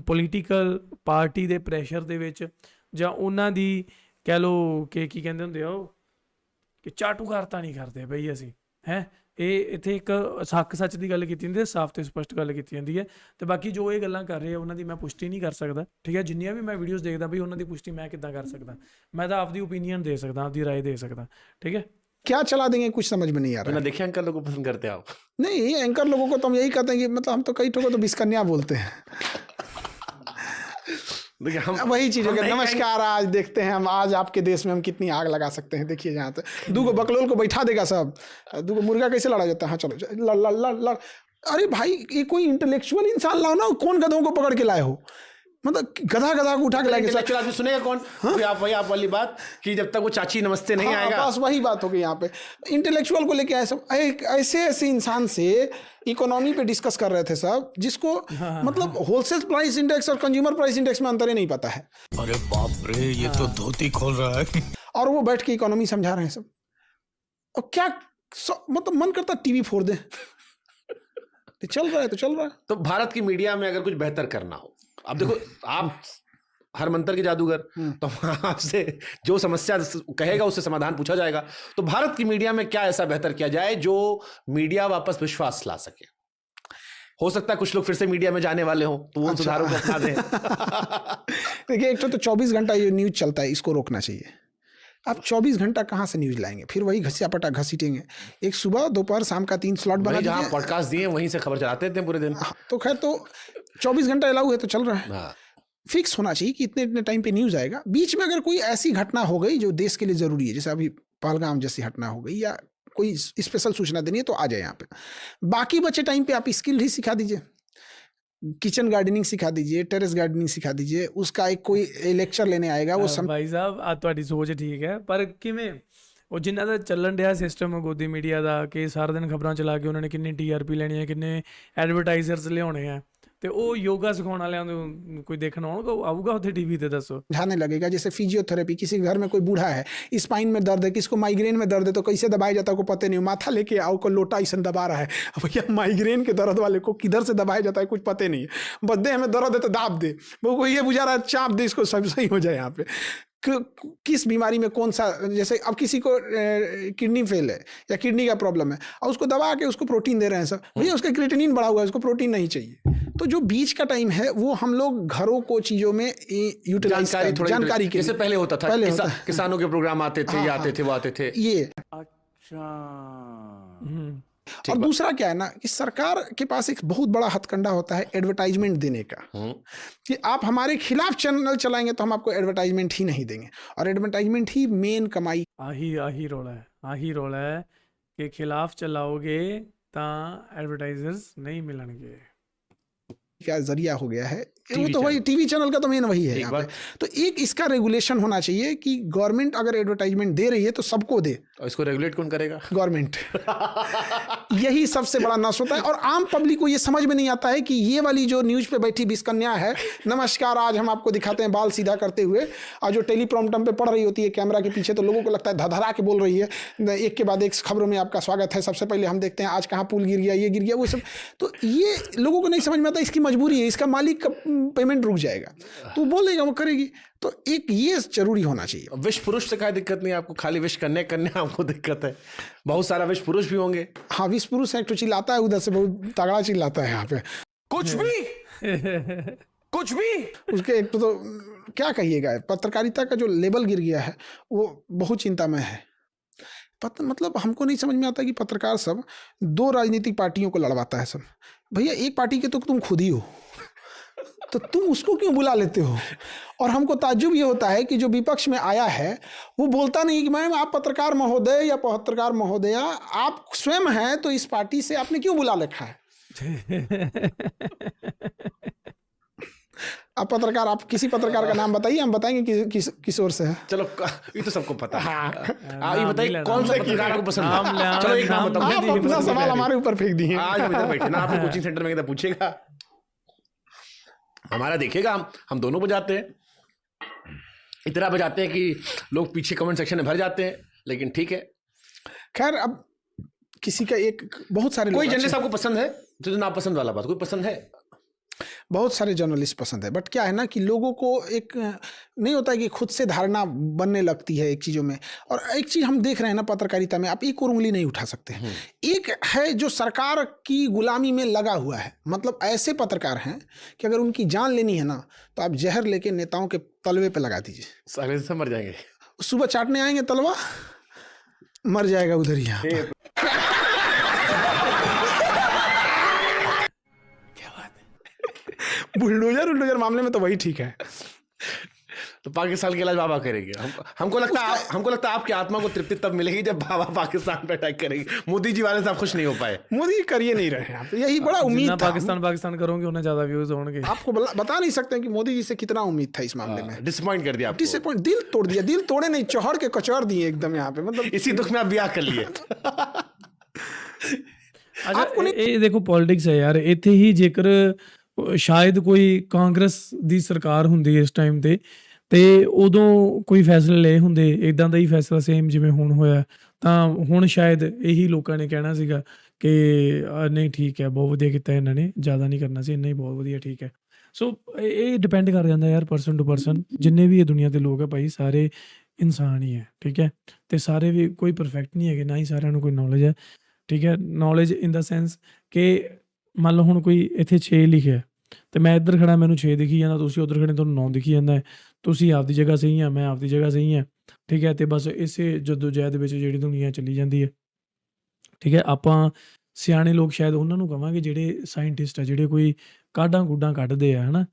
ਪੋਲੀਟੀਕਲ ਪਾਰਟੀ ਦੇ ਪ੍ਰੈਸ਼ਰ ਦੇ ਵਿੱਚ ਜਾਂ ਉਹਨਾਂ ਦੀ ਕਹਿ ਲਓ ਕਿ ਕੀ ਕਹਿੰਦੇ ਹੁੰਦੇ ਆ ਉਹ ਕਿ ਚਾਟੂਕਾਰਤਾ ਨਹੀਂ ਕਰਦੇ ਬਈ ਅਸੀਂ, ਹੈ। ਇਹ ਇੱਥੇ ਇੱਕ ਹੱਕ ਸੱਚ ਦੀ ਗੱਲ ਕੀਤੀ ਜਾਂਦੀ ਹੈ, ਸਾਫ਼ ਤੇ ਸਪਸ਼ਟ ਗੱਲ ਕੀਤੀ ਜਾਂਦੀ ਹੈ। ਤੇ ਬਾਕੀ ਜੋ ਇਹ ਗੱਲਾਂ ਕਰ ਰਹੇ ਆ ਉਹਨਾਂ ਦੀ ਮੈਂ ਪੁਸ਼ਟੀ ਨਹੀਂ ਕਰ ਸਕਦਾ, ਠੀਕ ਹੈ। ਜਿੰਨੀਆਂ ਵੀ ਮੈਂ ਵੀਡੀਓਜ਼ ਦੇਖਦਾ ਬਈ ਉਹਨਾਂ ਦੀ ਪੁਸ਼ਟੀ ਮੈਂ ਕਿੱਦਾਂ ਕਰ ਸਕਦਾ? ਮੈਂ ਤਾਂ ਆਪਦੀ ਓਪੀਨੀਅਨ ਦੇ ਸਕਦਾ, ਆਪਦੀ ਰਾਏ ਦੇ सकता, ठीक है। क्या चला देंगे कुछ समझ में नहीं आ रहा है। देखिए अंकल लोगों को पसंद करते हैं आप? नहीं, एंकर लोगों को तो हम यही कहते हैं कि मतलब हम तो कई ठोको तो बिस्कन्या बोलते हैं। देखिए हम वही चीज हो गया। नमस्कार, आज देखते हैं हम आज आपके देश में हम कितनी आग लगा सकते हैं। देखिए जहाँ तो दूगो बकलोल को बैठा देगा सब, दूगो मुर्गा कैसे लड़ा जाता है। हाँ चलो लड़ लड़ लड़ लड़। अरे भाई ये कोई इंटेलेक्चुअल इंसान लाओ ना, कौन गधों को पकड़ के लाए हो? मतलब गधा गधा को उठा के लाएंगे। इंटेलेक्चुअल आदमी सुनेगा कौन? वही आप वाली बात कि जब तक वो चाची नमस्ते नहीं आएगा। बस वही बात हो गई यहाँ पे। इंटेलेक्चुअल को लेके आए सब, ऐसे ऐसे इंसान से इकोनॉमी पे डिस्कस कर रहे थे सब, जिसको मतलब होलसेल प्राइस इंडेक्स और कंज्यूमर प्राइस इंडेक्स में अंतर ही नहीं पता है। अरे बाप रे, ये तो धोती खोल रहा है। और वो बैठ के इकोनॉमी समझा रहे हैं सब। और क्या मतलब मन करता टीवी फोड़ दे। चल रहा है तो चल रहा है। तो भारत की मीडिया में अगर कुछ बेहतर करना हो, अब देखो आप हर मंत्र के जादूगर, तो आपसे जो समस्या कहेगा उससे समाधान पूछा जाएगा। तो भारत की मीडिया में क्या ऐसा बेहतर किया जाए जो मीडिया वापस विश्वास ला सके? हो सकता है कुछ लोग फिर से मीडिया में जाने वाले हों, तो वो सुधारों को अपना दें। देखिए, एक तो 24 घंटा ये न्यूज चलता है, इसको रोकना चाहिए। आप 24 घंटा कहाँ से न्यूज लाएंगे? फिर वही घसियापटा घसीटेंगे। एक सुबह दोपहर शाम का 3 स्लॉट बना जहाँ पॉडकास्ट दिए वहीं से खबर चलाते थे पूरे दिन। तो खैर, तो 24 घंटा अलाउ है तो चल रहा है। फिक्स होना चाहिए कि इतने इतने टाइम पे न्यूज आएगा। बीच में अगर कोई ऐसी घटना हो गई जो देश के लिए जरूरी है, जैसे अभी पहलगाम जैसी घटना हो गई, या कोई स्पेशल सूचना देनी है, तो आ जाए यहाँ पे। बाकी बचे टाइम पे आप स्किल ही सिखा दीजिए, किचन गार्डनिंग सिखा दीजिए, टेरेस गार्डनिंग सिखा दीजिए। उसका एक कोई लेक्चर लेने आएगा वो भाई साहब आ ਤੁਹਾਡੀ ਸੋਚ ਠੀਕ ਹੈ, ਪਰ ਕਿਵੇਂ ਉਹ ਜਿਨ੍ਹਾਂ ਦਾ ਚੱਲਣ ਡਿਆ ਸਿਸਟਮ ਗੋਦੀ ਮੀਡੀਆ ਦਾ ਕਿ ਸਾਰਾ ਦਿਨ ਖਬਰਾਂ ਚਲਾ ਕੇ ਉਹਨਾਂ ਨੇ ਕਿੰਨੀ TRP ਲੈਣੀ ਹੈ, ਕਿੰਨੇ ਐਡਵਰਟਾਈਜ਼ਰਸ ਲਿਆਉਣੇ ਆ, ਤੇ ਉਹ ਯੋਗਾ ਸਿਖਾਉਣ ਵਾਲਿਆਂ ਨੂੰ ਕੋਈ ਦੇਖਣ ਆਊਗਾ ਉੱਥੇ टीवी ਤੇ? ਦੱਸੋ। झाने लगेगा जैसे फिजियोथेरेपी, किसी घर में कोई बूढ़ा है, स्पाइन में दर्द है, किसको माइग्रेन में दर्द है, तो कैसे दबाया जाता है को पता नहीं। माथा लेके आओ को लोटा ऐसा दबा रहा है भैया, माइग्रेन के दर्द वाले को किधर से दबाया जाता है कुछ पता नहीं है। बस देह में दर्द है तो दाब दे, वो ये बुझा रहा है चाप दे, इसको सब सही हो जाए। यहाँ पे किस बीमारी में कौन सा, जैसे अब किसी को किडनी फेल है या किडनी का प्रॉब्लम है और उसको दबा के उसको प्रोटीन दे रहे हैं सब, भैया उसका क्रिएटिनिन बढ़ा हुआ है, उसको प्रोटीन नहीं चाहिए। तो जो बीच का टाइम है वो हम लोग घरों को चीजों में यूटिलाइज जानकारी के जैसे पहले होता था, किसानों के प्रोग्राम आते थे, आते थे, वो आते थे ये। अच्छा। और दूसरा क्या है ना कि सरकार के पास एक बहुत बड़ा हथकंडा होता है एडवर्टाइजमेंट देने का, कि आप हमारे खिलाफ चैनल चलाएंगे तो हम आपको एडवर्टाइजमेंट ही नहीं देंगे, और एडवर्टाइजमेंट ही मेन कमाई। आही रोला है कि खिलाफ चलाओगे तो एडवर्टाइजर्स नहीं मिलणगे क्या जरिया हो गया है वो, तो वही टीवी चैनल का तो मेन वही है यहाँ पे। तो एक इसका रेगुलेशन होना चाहिए कि गवर्नमेंट अगर एडवर्टाइजमेंट दे रही है तो सबको दे। और इसको रेगुलेट कौन करेगा? गवर्नमेंट। यही सबसे बड़ा नस होता है। और आम पब्लिक को ये समझ में नहीं आता है कि ये वाली जो न्यूज पे बैठी बिस्कन्या है, नमस्कार आज हम आपको दिखाते हैं बाल सीधा करते हुए, और जो टेलीप्रॉम्प्टर पे पढ़ रही होती है कैमरा के पीछे, तो लोगों को लगता है धधरा के बोल रही है, एक के बाद एक खबरों में आपका स्वागत है, सबसे पहले हम देखते हैं आज कहाँ पुल गिर गया, ये गिर गया, वो सब। तो ये लोगों को नहीं समझ में आता, इसकी मजबूरी है, इसका मालिक का पेमेंट रुक जाएगा तो बोलेगा, वो करेगी। तो एक ये जरूरी होना चाहिए। विश पुरुष से क्या दिक्कत नहीं आपको, खाली विश करने आपको दिक्कत है? बहुत सारा विश पुरुष भी होंगे। हाँ, विश पुरुष एक तो चिल्लाता है उधर से, बहुत तगड़ा चिल्लाता है यहाँ पे, कुछ भी कुछ भी। उसके एक तो क्या कहिएगा, पत्रकारिता का जो लेवल गिर गया है वो बहुत चिंता में है। मतलब हमको नहीं समझ में आता कि पत्रकार सब 2 राजनीतिक पार्टियों को लड़वाता है सब। भैया एक पार्टी के तो तुम खुद ही हो, तो तुम उसको क्यों बुला लेते हो? और हमको ताज्जुब ये होता है कि जो विपक्ष में आया है वो बोलता नहीं कि मैम आप पत्रकार महोदय या पत्रकार महोदया आप स्वयं हैं, तो इस पार्टी से आपने क्यों बुला रखा है? आप पत्रकार, आप किसी पत्रकार का नाम बताइए, हम बताएंगे किस ओर से है। चलो ये तो सबको पता है। आप ये बताइए कौन सा पत्रकार आपको पसंद है? चलो एक नाम बताओ। आप अपना सवाल हमारे ऊपर फेंक दिए। आज हम इधर बैठे ना, आपको कोचिंग सेंटर में इधर पूछेगा, हमारा देखेगा, हम दोनों बजाते हैं, इतना बजाते हैं कि लोग पीछे कमेंट सेक्शन में भर जाते हैं। लेकिन ठीक है। खैर अब किसी का एक बहुत सारे कोई लोग जर्नलिस्ट आपको पसंद है? तो नापसंद वाला बात, कोई पसंद है? बहुत सारे जर्नलिस्ट पसंद है, बट क्या है ना कि लोगों को एक नहीं होता है कि खुद से धारणा बनने लगती है एक चीज़ों में। और एक चीज़ हम देख रहे हैं ना पत्रकारिता में, आप एक और उंगली नहीं उठा सकते। एक है जो सरकार की गुलामी में लगा हुआ है, मतलब ऐसे पत्रकार हैं कि अगर उनकी जान लेनी है ना तो आप जहर लेके नेताओं के तलवे पे लगा दीजिए, साले से मर जाएंगे। सुबह चाटने आएंगे तलवा, मर जाएगा उधर ही। यहाँ बुलडोजर मामले में तो वही ठीक है। तो पाकिस्तान के इलाज बाबा करेंगे। हमको लगता है आपकी आत्मा को तृप्ति तब मिलेगी जब बाबा पाकिस्तान पे अटैक करेंगे। मोदी जी वाले से आप खुश नहीं हो पाए। मोदी करिए नहीं रहे आप, यही बड़ा उम्मीद था। पाकिस्तान करोगे उन्हें ज्यादा व्यूज होंगे। आपको बता नहीं सकते कि मोदी जी से कितना उम्मीद था इस मामले में। डिसअपॉइंट कर दिया आपको। डिसअपॉइंट, दिल तोड़ दिया। दिल तोड़े नहीं, चौहड़ के कचौड़ दिए एकदम यहाँ पे, मतलब इसी दुख में आप ब्याह कर लिए। ਅੱਛਾ ਇਹ ਦੇਖੋ ਪੋਲਿਟਿਕਸ ਹੈ ਯਾਰ, ਇੱਥੇ ਹੀ ਜੇਕਰ ਸ਼ਾਇਦ ਕੋਈ ਕਾਂਗਰਸ ਦੀ ਸਰਕਾਰ ਹੁੰਦੀ ਇਸ ਟਾਈਮ ਤੇ ਉਦੋਂ ਕੋਈ ਫੈਸਲੇ ਲਏ ਹੁੰਦੇ ਇਦਾਂ ਦਾ ਹੀ ਫੈਸਲਾ ਸੇਮ ਜਿਵੇਂ ਹੁਣ ਹੋਇਆ, ਤਾਂ ਹੁਣ ਸ਼ਾਇਦ ਇਹੀ ਲੋਕਾਂ ਨੇ ਕਹਿਣਾ ਸੀਗਾ ਕਿ ਨਹੀਂ ਠੀਕ ਹੈ, ਬਹੁਤ ਵਧੀਆ ਕੀਤਾ ਇਹਨਾਂ ਨੇ, ਜ਼ਿਆਦਾ ਨਹੀਂ ਕਰਨਾ ਸੀ, ਇੰਨਾ ਹੀ ਬਹੁਤ ਵਧੀਆ, ਠੀਕ ਹੈ। ਸੋ ਇਹ ਡਿਪੈਂਡ ਕਰ ਜਾਂਦਾ ਯਾਰ ਪਰਸਨ ਟੂ ਪਰਸਨ। ਜਿੰਨੇ ਵੀ ਇਹ ਦੁਨੀਆ ਦੇ ਲੋਕ ਹੈ ਭਾਈ, ਸਾਰੇ ਇਨਸਾਨ ਹੀ ਹੈ, ਠੀਕ ਹੈ। ਤੇ ਸਾਰੇ ਵੀ ਕੋਈ ਪਰਫੈਕਟ ਨਹੀਂ ਹੈਗੇ, ਨਾ ਹੀ ਸਾਰਿਆਂ ਨੂੰ ਕੋਈ ਨੌਲੇਜ ਹੈ, ਠੀਕ ਹੈ। ਨੌਲੇਜ ਇਨ ਦਾ ਸੈਂਸ ਕਿ ਮੰਨ ਲਓ ਹੁਣ ਕੋਈ ਇੱਥੇ 6 ਲਿਖਿਆ ਤੇ ਮੈਂ ਇੱਧਰ ਖੜਾ, ਮੈਨੂੰ 6 ਦਿਖੀ ਜਾਂਦਾ, ਤੁਸੀਂ ਉੱਧਰ ਖੜੇ ਤੁਹਾਨੂੰ 9 ਦਿਖੀ ਜਾਂਦਾ ਹੈ। ਤੁਸੀਂ ਆਪਦੀ ਜਗ੍ਹਾ ਸਹੀ ਆ, ਮੈਂ ਆਪਦੀ ਜਗ੍ਹਾ ਸਹੀ ਹਾਂ, ਠੀਕ ਹੈ। ਤੇ ਬਸ ਇਸੇ ਜੱਦੋ-ਜਹਿਦ ਵਿੱਚ ਜਿਹੜੀ ਦੁਨੀਆ ਚੱਲੀ ਜਾਂਦੀ ਹੈ, ਠੀਕ ਹੈ। ਆਪਾਂ ਸਿਆਣੇ ਲੋਕ ਸ਼ਾਇਦ ਉਹਨਾਂ ਨੂੰ ਕਹਾਂਗੇ ਜਿਹੜੇ ਸਾਇੰਟਿਸਟ ਆ, ਜਿਹੜੇ ਕੋਈ ਕਾਢਾਂ-ਕੂਢਾਂ ਕੱਢਦੇ ਆ, ਹੈ ਨਾ।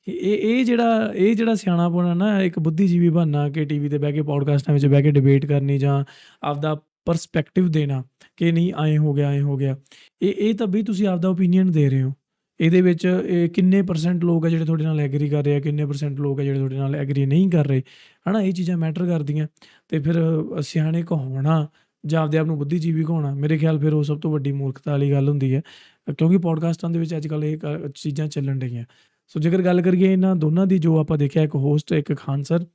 ਇਹ ਜਿਹੜਾ ਸਿਆਣਾਪਣ ਆ ਨਾ, ਇੱਕ ਬੁੱਧੀਜੀਵੀ ਬਣਨਾ ਕਿ ਟੀਵੀ 'ਤੇ ਬਹਿ ਕੇ ਪੋਡਕਾਸਟਾਂ ਵਿੱਚ ਬਹਿ ਕੇ ਡਿਬੇਟ ਕਰਨੀ ਜਾਂ ਆਪਦਾ ਪਰਸਪੈਕਟਿਵ ਦੇਣਾ ਕਿ ਨਹੀਂ ਐਂ ਹੋ ਗਿਆ, ਐਂ ਹੋ ਗਿਆ, ਇਹ ਤਾਂ ਬਈ ਤੁਸੀਂ ਆਪਦਾ ਓਪੀਨੀਅਨ ਦੇ ਰਹੇ ਹੋ। ਇਹਦੇ ਵਿੱਚ ਕਿੰਨੇ % ਲੋਕ ਆ ਜਿਹੜੇ ਤੁਹਾਡੇ ਨਾਲ ਐਗਰੀ ਕਰ ਰਹੇ ਆ, ਕਿੰਨੇ % ਲੋਕ ਆ ਜਿਹੜੇ ਤੁਹਾਡੇ ਨਾਲ ਐਗਰੀ ਨਹੀਂ ਕਰ ਰਹੇ, ਹੈ ਨਾ। ਇਹ ਚੀਜ਼ਾਂ ਮੈਟਰ ਕਰਦੀਆਂ। ਅਤੇ ਫਿਰ ਸਿਆਣੇ ਕਹਾਉਣਾ ਜਾਂ ਆਪਦੇ ਆਪ ਨੂੰ ਬੁੱਧੀਜੀਵੀ ਕਹਾਉਣਾ, ਮੇਰੇ ਖਿਆਲ ਫਿਰ ਉਹ ਸਭ ਤੋਂ ਵੱਡੀ ਮੂਰਖਤਾ ਵਾਲੀ ਗੱਲ ਹੁੰਦੀ ਹੈ, ਕਿਉਂਕਿ ਪੋਡਕਾਸਟਾਂ ਦੇ ਵਿੱਚ ਅੱਜ ਕੱਲ੍ਹ ਇਹ ਚੀਜ਼ਾਂ ਚੱਲਣ ਰਹੀਆਂ। ਸੋ ਜੇਕਰ ਗੱਲ ਕਰੀਏ ਇਹਨਾਂ ਦੋਨਾਂ ਦੀ, ਜੋ ਆਪਾਂ ਦੇਖਿਆ ਇੱਕ ਹੋਸਟ ਇੱਕ ਖਾਨ ਸਰ,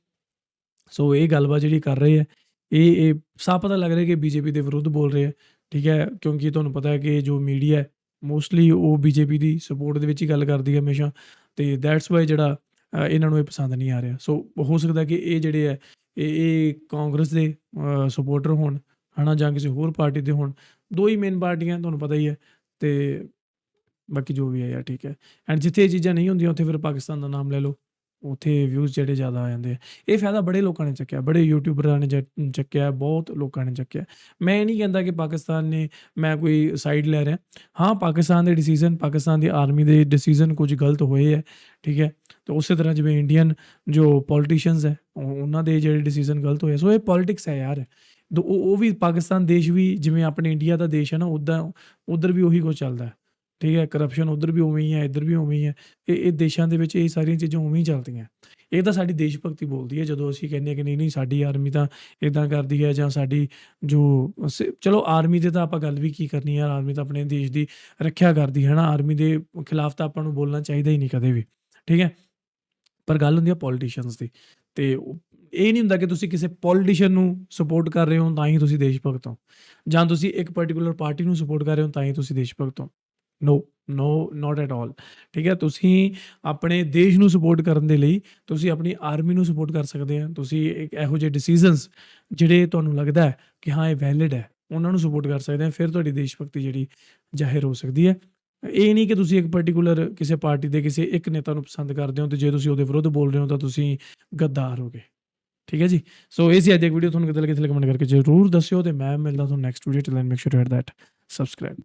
ਸੋ ਇਹ ਗੱਲਬਾਤ ਜਿਹੜੀ ਕਰ ਰਹੇ ਹੈ, ਇਹ ਸਾਫ਼ ਪਤਾ ਲੱਗ ਰਿਹਾ ਕਿ ਬੀਜੇਪੀ ਦੇ ਵਿਰੁੱਧ ਬੋਲ ਰਹੇ ਹੈ, ਠੀਕ ਹੈ। ਕਿਉਂਕਿ ਤੁਹਾਨੂੰ ਪਤਾ ਹੈ ਕਿ ਜੋ ਮੀਡੀਆ ਹੈ ਮੋਸਟਲੀ ਉਹ ਬੀਜੇਪੀ ਦੀ ਸਪੋਰਟ ਦੇ ਵਿੱਚ ਹੀ ਗੱਲ ਕਰਦੀ ਹੈ ਹਮੇਸ਼ਾ, ਅਤੇ ਦੈਟਸ ਵਾਈ ਜਿਹੜਾ ਇਹਨਾਂ ਨੂੰ ਇਹ ਪਸੰਦ ਨਹੀਂ ਆ ਰਿਹਾ। ਸੋ ਹੋ ਸਕਦਾ ਕਿ ਇਹ ਜਿਹੜੇ ਹੈ ਇਹ ਕਾਂਗਰਸ ਦੇ ਸਪੋਰਟਰ ਹੋਣ, ਹੈ ਨਾ, ਜਾਂ ਕਿਸੇ ਹੋਰ ਪਾਰਟੀ ਦੇ ਹੋਣ। ਦੋ ਹੀ ਮੇਨ ਪਾਰਟੀਆਂ ਤੁਹਾਨੂੰ ਪਤਾ ਹੀ ਹੈ, ਅਤੇ ਬਾਕੀ ਜੋ ਵੀ ਹੈ ਯਾਰ ਠੀਕ ਹੈ। ਐਂਡ ਜਿੱਥੇ ਇਹ ਚੀਜ਼ਾਂ ਨਹੀਂ ਹੁੰਦੀਆਂ ਉੱਥੇ ਫਿਰ ਪਾਕਿਸਤਾਨ ਦਾ ਨਾਮ ਲੈ ਲਓ, ਉੱਥੇ ਵਿਊਜ਼ ਜਿਹੜੇ ਜ਼ਿਆਦਾ ਆ ਜਾਂਦੇ ਆ। ਇਹ ਫਾਇਦਾ ਬੜੇ ਲੋਕਾਂ ਨੇ ਚੱਕਿਆ, ਬੜੇ ਯੂਟਿਊਬਰਾਂ ਨੇ ਚੱਕਿਆ, ਬਹੁਤ ਲੋਕਾਂ ਨੇ ਚੱਕਿਆ। ਮੈਂ ਇਹ ਨਹੀਂ ਕਹਿੰਦਾ ਕਿ ਪਾਕਿਸਤਾਨ ਨੇ, ਮੈਂ ਕੋਈ ਸਾਈਡ ਲੈ ਰਿਹਾ। ਹਾਂ, ਪਾਕਿਸਤਾਨ ਦੇ ਡਿਸੀਜ਼ਨ, ਪਾਕਿਸਤਾਨ ਦੀ ਆਰਮੀ ਦੇ ਡਿਸੀਜ਼ਨ ਕੁਝ ਗਲਤ ਹੋਏ ਹੈ, ਠੀਕ ਹੈ। ਅਤੇ ਉਸੇ ਤਰ੍ਹਾਂ ਜਿਵੇਂ ਇੰਡੀਅਨ ਜੋ ਪੋਲੀਟੀਸ਼ੀਅਨਸ ਹੈ ਉਹਨਾਂ ਦੇ ਜਿਹੜੇ ਡਿਸੀਜ਼ਨ ਗਲਤ ਹੋਏ। ਸੋ ਇਹ ਪੋਲੀਟਿਕਸ ਹੈ ਯਾਰ। ਉਹ ਵੀ ਪਾਕਿਸਤਾਨ ਦੇਸ਼ ਵੀ ਜਿਵੇਂ ਆਪਣੇ ਇੰਡੀਆ ਦਾ ਦੇਸ਼ ਹੈ ਨਾ, ਉੱਧਰ ਵੀ ਉਹੀ ਕੁਛ ਚੱਲਦਾ, ਠੀਕ ਹੈ। ਕਰਪਸ਼ਨ ਉੱਧਰ ਵੀ ਉਵੇਂ ਹੀ ਹੈ, ਇੱਧਰ ਵੀ ਉਵੇਂ ਹੀ ਹੈ। ਇਹ ਦੇਸ਼ਾਂ ਦੇ ਵਿੱਚ ਇਹ ਸਾਰੀਆਂ ਚੀਜ਼ਾਂ ਉਵੇਂ ਹੀ ਚੱਲਦੀਆਂ। ਇਹ ਤਾਂ ਸਾਡੀ ਦੇਸ਼ ਭਗਤੀ ਬੋਲਦੀ ਹੈ ਜਦੋਂ ਅਸੀਂ ਕਹਿੰਦੇ ਹਾਂ ਕਿ ਨਹੀਂ ਸਾਡੀ ਆਰਮੀ ਤਾਂ ਇੱਦਾਂ ਕਰਦੀ ਹੈ, ਜਾਂ ਸਾਡੀ ਜੋ ਚਲੋ ਆਰਮੀ ਦੇ ਤਾਂ ਆਪਾਂ ਗੱਲ ਵੀ ਕੀ ਕਰਨੀ ਹੈ, ਆਰਮੀ ਤਾਂ ਆਪਣੇ ਦੇਸ਼ ਦੀ ਰੱਖਿਆ ਕਰਦੀ ਹੈ ਨਾ। ਆਰਮੀ ਦੇ ਖਿਲਾਫ ਤਾਂ ਆਪਾਂ ਨੂੰ ਬੋਲਣਾ ਚਾਹੀਦਾ ਹੀ ਨਹੀਂ ਕਦੇ ਵੀ, ਠੀਕ ਹੈ। ਪਰ ਗੱਲ ਹੁੰਦੀ ਹੈ ਪੋਲੀਟੀਸ਼ੀਅਨਸ ਦੀ, ਅਤੇ ਇਹ ਨਹੀਂ ਹੁੰਦਾ ਕਿ ਤੁਸੀਂ ਕਿਸੇ ਪੋਲੀਟੀਸ਼ੀਅਨ ਨੂੰ ਸਪੋਰਟ ਕਰ ਰਹੇ ਹੋ ਤਾਂ ਹੀ ਤੁਸੀਂ ਦੇਸ਼ ਭਗਤ ਹੋ, ਜਾਂ ਤੁਸੀਂ ਇੱਕ ਪਰਟੀਕੂਲਰ ਪਾਰਟੀ ਨੂੰ ਸਪੋਰਟ ਕਰ ਰਹੇ ਹੋ ਤਾਂ ਹੀ ਤੁਸੀਂ ਦੇਸ਼ ਭਗਤ ਹੋ। ਨੋ ਨਾਟ ਐਟ ਆਲ, ਠੀਕ ਹੈ। ਤੁਸੀਂ ਆਪਣੇ ਦੇਸ਼ ਨੂੰ ਸਪੋਰਟ ਕਰਨ ਦੇ ਲਈ ਤੁਸੀਂ ਆਪਣੀ ਆਰਮੀ ਨੂੰ ਸਪੋਰਟ ਕਰ ਸਕਦੇ ਆ। ਤੁਸੀਂ ਇੱਕ ਇਹੋ ਜਿਹੇ ਡਿਸੀਜ਼ਨਸ ਜਿਹੜੇ ਤੁਹਾਨੂੰ ਲੱਗਦਾ ਹੈ ਕਿ ਹਾਂ ਇਹ ਵੈਲਿਡ ਹੈ, ਉਹਨਾਂ ਨੂੰ ਸਪੋਰਟ ਕਰ ਸਕਦੇ ਆ। ਫਿਰ ਤੁਹਾਡੀ ਦੇਸ਼ ਭਗਤੀ ਜਿਹੜੀ ਜ਼ਾਹਿਰ ਹੋ ਸਕਦੀ ਹੈ। ਇਹ ਨਹੀਂ ਕਿ ਤੁਸੀਂ ਇੱਕ ਪਰਟੀਕੂਲਰ ਕਿਸੇ ਪਾਰਟੀ ਦੇ ਕਿਸੇ ਇੱਕ ਨੇਤਾ ਨੂੰ ਪਸੰਦ ਕਰਦੇ ਹੋ ਅਤੇ ਜੇ ਤੁਸੀਂ ਉਹਦੇ ਵਿਰੁੱਧ ਬੋਲ ਰਹੇ ਹੋ ਤਾਂ ਤੁਸੀਂ ਗੱਦਾਰ ਹੋ ਗਏ, ਠੀਕ ਹੈ ਜੀ। ਸੋ ਇਹ ਸੀ ਅੱਜ ਦੀ ਵੀਡੀਓ। ਤੁਹਾਨੂੰ ਕਿਤੇ ਲੱਗੇ ਕਮੈਂਟ ਕਰਕੇ ਜ਼ਰੂਰ ਦੱਸਿਓ, ਅਤੇ ਮੈਂ ਮਿਲਦਾ ਤੁਹਾਨੂੰ next video. Till then make sure to hit that subscribe.